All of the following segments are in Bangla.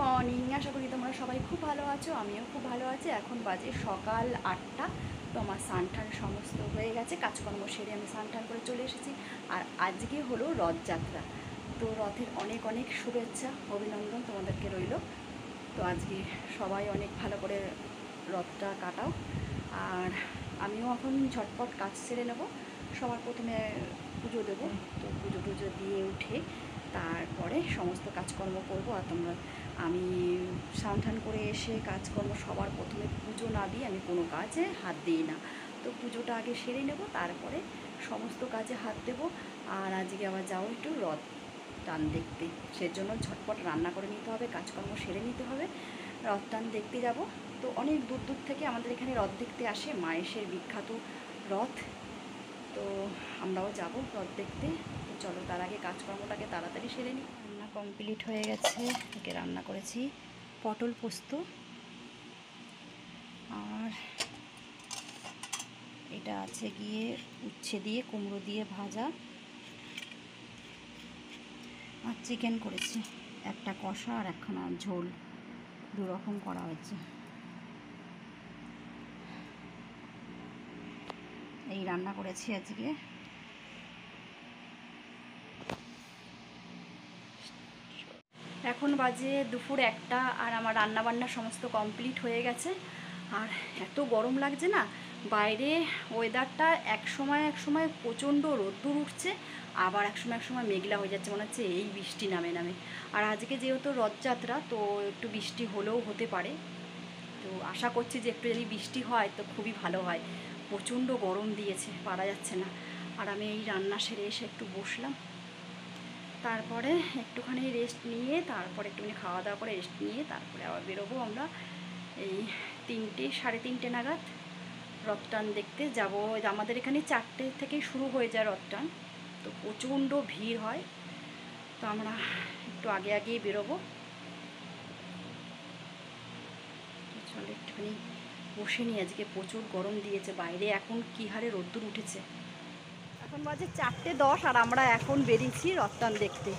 মর্নিং, আশা করি তোমরা সবাই খুব ভালো আছো। আমিও খুব ভালো আছি। এখন বাজে সকাল 8টা। তো আমার স্নান সমস্ত হয়ে গেছে, কাজকর্ম সেরে আমি স্নান করে চলে এসেছি। আর আজকে হলো রথযাত্রা। তো রথের অনেক অনেক শুভেচ্ছা, অভিনন্দন তোমাদেরকে রইল। তো আজকে সবাই অনেক ভালো করে রথটা কাটাও। আর আমিও এখন ঝটপট কাজ সেরে নেব। সবার প্রথমে পুজো দেবো, তো পুজো টুজো দিয়ে উঠে তারপরে সমস্ত কাজকর্ম করব। আর আমি স্নান করে এসে কাজকর্ম সবার প্রথমে পুজো না দিয়ে আমি কোনো কাজে হাত দিই না। তো পুজোটা আগে সেরে নেব, তারপরে সমস্ত কাজে হাত দেব। আর আজকে আবার যাবো একটু রথ টান দেখতে, সেজন্য ঝটপট রান্না করে নিতে হবে, কাজকর্ম সেরে নিতে হবে। রথ টান দেখতে যাব। তো অনেক দূর দূর থেকে আমাদের এখানে রথ দেখতে আসে, মায়েশের বিখ্যাত রথ। তো আমরাও যাব রথ দেখতে। তো চলো, তার আগে কাজকর্মটাকে তাড়াতাড়ি সেরে নিই। রান্না কমপ্লিট হয়ে গেছে। একে রান্না করেছি পটল পোস্ত, আর এটা আছে গিয়ে উচ্ছে দিয়ে কুমড়ো দিয়ে ভাজা, আর চিকেন করেছি, একটা কষা আর একখানা ঝোল, দুরকম করা হয়েছে। এই রান্না করেছি আজকে। এখন বাজে দুপুর 1টা, আর আমার রান্নাবান্না সমস্ত কমপ্লিট হয়ে গেছে। আর এত গরম লাগছে না, বাইরে ওয়েদারটা এক সময় প্রচণ্ড রোদ্দুর উঠছে, আবার এক সময় মেঘলা হয়ে যাচ্ছে, মনে হচ্ছে এই বৃষ্টি নামে। আর আজকে যেহেতু রথযাত্রা, তো একটু বৃষ্টি হলেও হতে পারে। তো আশা করছি যে একটু যদি বৃষ্টি হয় তো খুবই ভালো হয়। প্রচণ্ড গরম দিয়েছে, পারা যাচ্ছে না। আর আমি এই রান্না সেরে এসে একটু বসলাম, তারপরে একটুখানি রেস্ট নিয়ে, তারপরে একটুখানি খাওয়া দাওয়া করে রেস্ট নিয়ে তারপরে আবার বেরোবো আমরা। এই 3টে সাড়ে 3টে নাগাদ রথটান দেখতে যাব। আমাদের এখানে 4টে থেকেই শুরু হয়ে যায় রথটান, তো প্রচণ্ড ভিড় হয়। তো আমরা একটু আগেই বেরোবো। চলো একটুখানি বসে নিই, আজকে প্রচুর গরম দিয়েছে বাইরে, এখন কী হারে রোদ্দুর উঠেছে। এখন বাজে 4:10, আর আমরা এখন বেরিয়েছি রথটান দেখতে।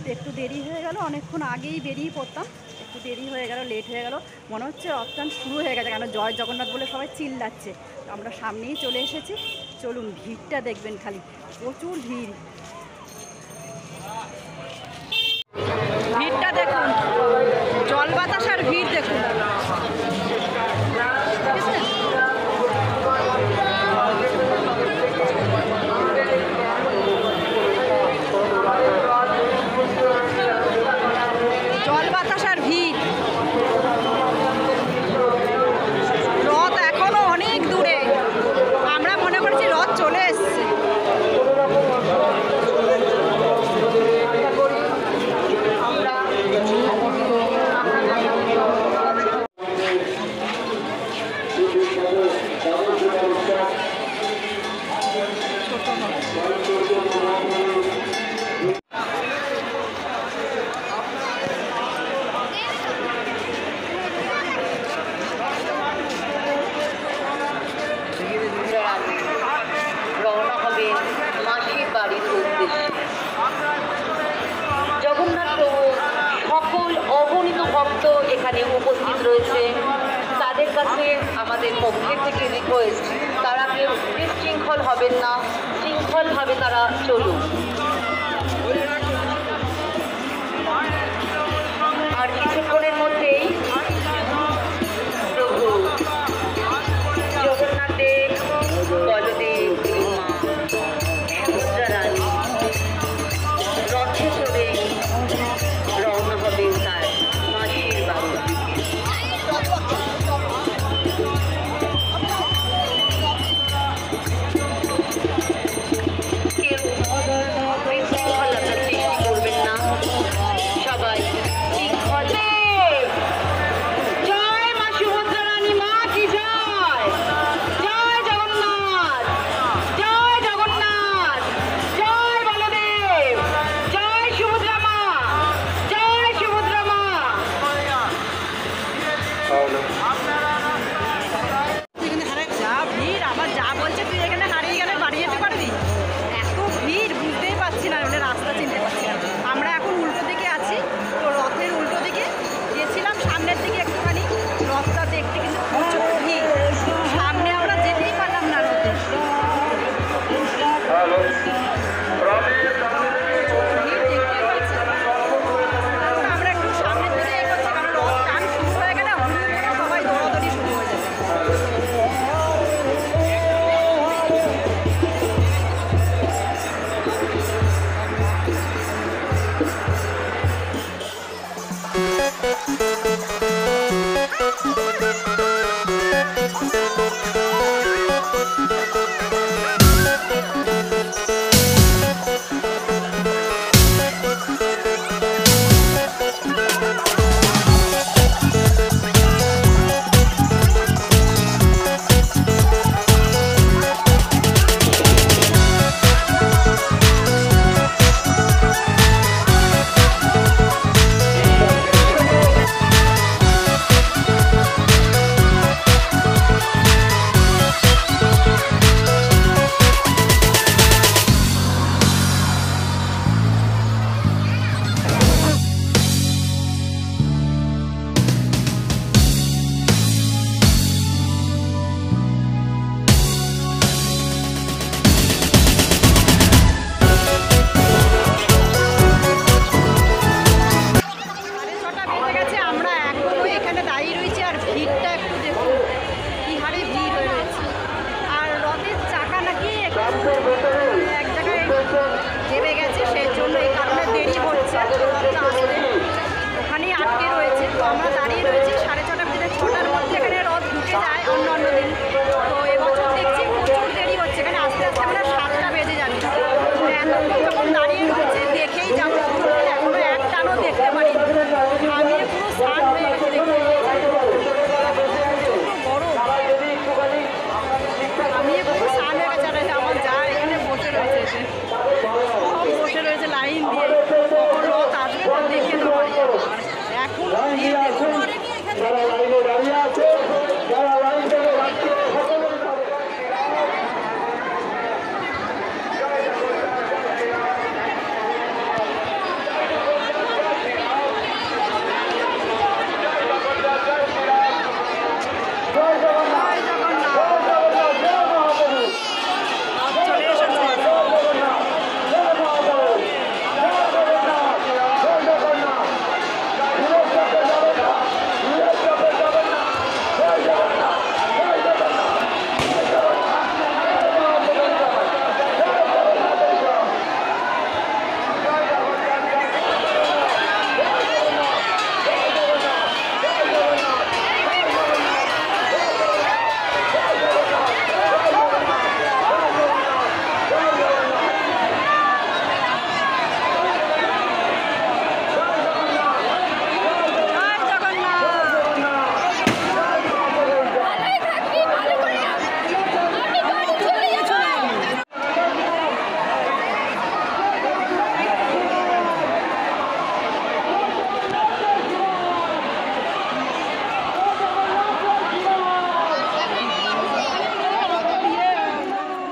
তো একটু দেরি হয়ে গেল, অনেকক্ষণ আগেই বেরিয়ে পড়তাম, একটু দেরি হয়ে গেল, লেট হয়ে গেল। মনে হচ্ছে রথটান শুরু হয়ে গেছে, কেন জয় জগন্নাথ বলে সবাই চিল্লাচ্ছে। আমরা সামনেই চলে এসেছি। চলুন, ভিড়টা দেখবেন খালি, প্রচুর ভিড়। ভিড়টা দেখুন, জল বাতাসার ভিড় দেখুন। জল বাতাসার ভিড়। রথ এখনো অনেক দূরে, আমরা মনে করছি রথ চলে এসছে। রওনা হবে মাসির বাড়ির উদ্দেশ্যে। জগন্নাথ প্রভু সকল অগণিত ভক্ত এখানে উপস্থিত রয়েছে। তাদের কাছে আমাদের পক্ষের থেকে রিকোয়েস্ট, তারা কেউ বিশৃঙ্খল হবেন না, শৃঙ্খলভাবে তারা চলুন। আর কিছুক্ষণের মধ্যেই প্রভু জগন্নাথের বলদেব, মা সুভদ্রা রানী রথে চড়ে রওনা হবে তার মাসির বাড়ি। কেউ বিশৃঙ্খলতা সৃষ্টি করবেন না, সবাই শৃঙ্খল রথটা দেখতে কিন্তু প্রচুর ভিড়, সামনে আমরা যেতেই পারলাম না রথে। আমরা একটু সামনের দিকে এগোচ্ছি, কারণ রথ টান শুরু হয়ে গেলে সবাই দৌড়াদৌড়ি শুরু হয়ে যাবে। ওখানেই আটকে রয়েছে, তো আমরা দাঁড়িয়ে রয়েছি 6:30 বেজে 6টার মধ্যে এখানে রথ ঢুকে যায় অন্য দিন। তো এবছর দেখছি প্রচুর দেরি হচ্ছে, এখানে আস্তে আস্তে আমরা 7টা বেজে যাচ্ছে। এতক্ষণ যখন দাঁড়িয়ে রয়েছে দেখেই যাবো, এখনো এক টানও দেখতে পারি, আমি পুরো স্নান হয়ে গেছে, দেখতে বড় আমি পুরো স্নান হয়ে গেছে। আর আমার যা এখানে বসে রয়েছে, সব বসে রয়েছে লাইন দিয়ে, কখন রথ আসবে তো দেখে নেওয়া যাবে। এখন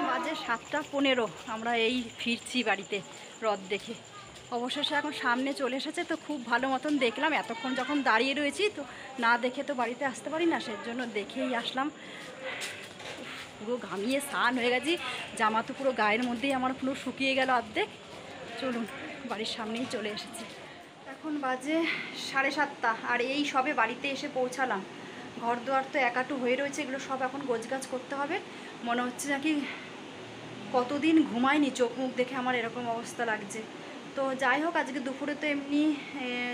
বাজে 7:15 আমরা এই ফিরছি বাড়িতে রথ দেখে। অবশেষে এখন সামনে চলে এসেছে, তো খুব ভালো মতন দেখলাম। এতক্ষণ যখন দাঁড়িয়ে রয়েছি তো না দেখে তো বাড়িতে আসতে পারি না, সেজন্য দেখেই আসলাম। পুরো ঘামিয়ে স্নান হয়ে গেছি, জামা তো পুরো গায়ের মধ্যেই আমার পুরো শুকিয়ে গেল অর্ধেক। চলুন, বাড়ির সামনেই চলে এসেছি। এখন বাজে 7:30, আর এই সবে বাড়িতে এসে পৌঁছালাম। ঘর দুয়ার তো একাটু হয়ে রয়েছে, এগুলো সব এখন গোছগাছ করতে হবে। মনে হচ্ছে নাকি কতদিন ঘুমায়নি, চোখ মুখ দেখে আমার এরকম অবস্থা লাগছে। তো যাই হোক, আজকে দুপুরে তো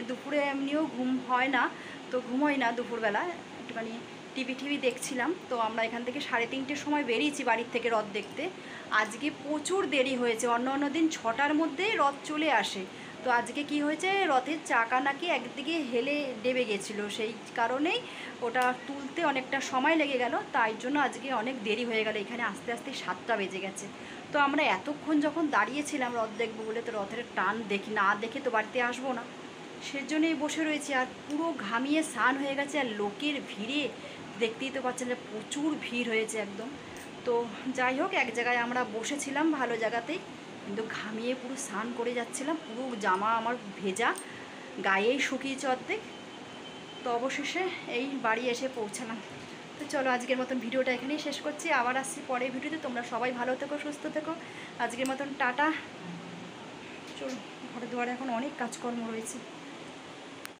দুপুরে এমনিও ঘুম হয় না, তো ঘুমোই না দুপুরবেলা, একটুখানি টিভি দেখছিলাম। তো আমরা এখান থেকে 3:30-র সময় বেরিয়েছি বাড়ির থেকে রথ দেখতে। আজকে প্রচুর দেরি হয়েছে, অন্য দিন 6টার মধ্যেই রথ চলে আসে। তো আজকে কি হয়েছে, রথের চাকা নাকি একদিকে হেলে ডেবে গেছিলো, সেই কারণেই ওটা তুলতে অনেকটা সময় লেগে গেল, তাই জন্য আজকে অনেক দেরি হয়ে গেল। এখানে আস্তে আস্তে 7টা বেজে গেছে। তো আমরা এতক্ষণ যখন দাঁড়িয়েছিলাম রথ দেখবো বলে, তো রথের টান না দেখে তো বাড়িতে আসবো না, সেজন্যই বসে রয়েছি। আর পুরো ঘামিয়ে স্নান হয়ে গেছে, আর লোকের ভিড়ে দেখতেই তো পাচ্ছেন যে প্রচুর ভিড় হয়েছে একদম। তো যাই হোক, এক জায়গায় আমরা বসেছিলাম ভালো জায়গাতেই, কিন্তু ঘামিয়ে পুরো স্নান করে যাচ্ছিলাম, পুরো জামা আমার ভেজা, গায়েই শুকিয়েছে অর্ধেক। তো অবশেষে এই বাড়ি এসে পৌঁছালাম। তো চলো আজকের মতন ভিডিওটা এখানেই শেষ করছি, আবার আসছি পরের ভিডিওতে। তোমরা সবাই ভালো থেকো, সুস্থ থেকো। আজকের মতন টাটা। চলো, ঘরে দুয়ারে এখন অনেক কাজকর্ম রয়েছে।